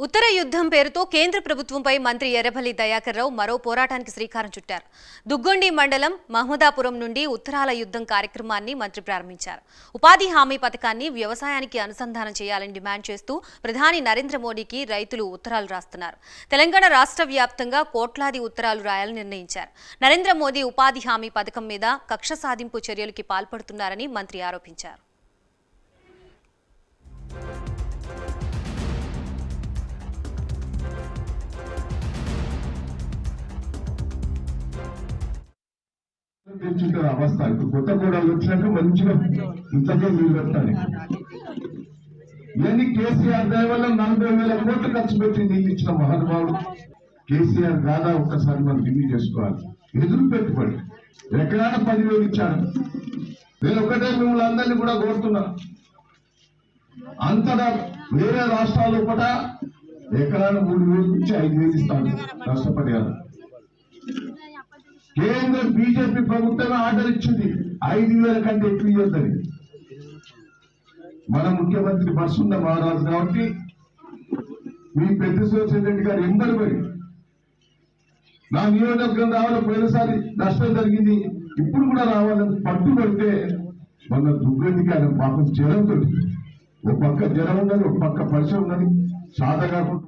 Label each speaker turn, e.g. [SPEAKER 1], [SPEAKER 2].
[SPEAKER 1] ఉత్తర యుద్ధం పేరుతో కేంద్ర ప్రభుత్వంపై మంత్రి ఎర్రబెల్లి దయాకర్ రావు మరో పోరాటానికి శ్రీకారం చుట్టారు. దుగ్గొండి మండలం మహమ్మదాపురం నుండి ఉత్తరాల యుద్ధం కార్యక్రమాన్ని మంత్రి ప్రారంభించారు. ఉపాధి హామీ పథకాన్ని వ్యవసాయానికి అనుసంధానం చేయాలని డిమాండ్ చేస్తూ ప్రధాని నరేంద్ర మోడీకి రైతులు ఉత్తరాలు రాస్తున్నారు. తెలంగాణ రాష్ట్ర వ్యాప్తంగా కోట్లాది ఉత్తరాలు రాయాలని నిర్ణయించారు. నరేంద్ర మోదీ ఉపాధి హామీ పథకం మీద కక్ష సాధింపు చర్యలకి పాల్పడుతున్నారని మంత్రి ఆరోపించారు.
[SPEAKER 2] అవస్థ ఇప్పుడు కొత్త కోడలు వచ్చినాక మంచిగా ఇంతకే నీళ్ళు పెట్టాలి. ఇవన్నీ కేసీఆర్ దయ వల్ల 40,000 కోట్లు ఖర్చు పెట్టి నీళ్ళు ఇచ్చిన మహానుభావుడు కేసీఆర్ కాదా ఒక్కసారి మనం రివ్యూ చేసుకోవాలి. ఎదురు పెట్టుబడి ఎకరాన 10,000 ఇచ్చాడు. నేను ఒకటే మిమ్మల్ని అందరినీ కూడా కోరుతున్నా, అంతటా వేరే రాష్ట్రాల్లో కూడా ఎకరాన 3,000 నుంచి 5,000 ఇస్తాను నష్టపరిహారం. కేంద్ర బీజేపీ ప్రభుత్వమే ఆర్డర్ ఇచ్చింది 5,000 కంటే ఎక్కువ ఇవ్వద్దని. మన ముఖ్యమంత్రి బస్సున్న మహారాజు కాబట్టి మీ పెద్ద రెడ్డి గారు ఎంబడి పడి నా నియోజకవర్గం రావాలని పోయినసారి నష్టం జరిగింది, ఇప్పుడు కూడా రావాలని పట్టుబడితే మన దుగ్గండికి ఆయన పాపం జ్వరంతో, ఒక పక్క జ్వరం ఉన్నది, ఒక పక్క పరిచయం ఉన్నది, సాధ కాకుండా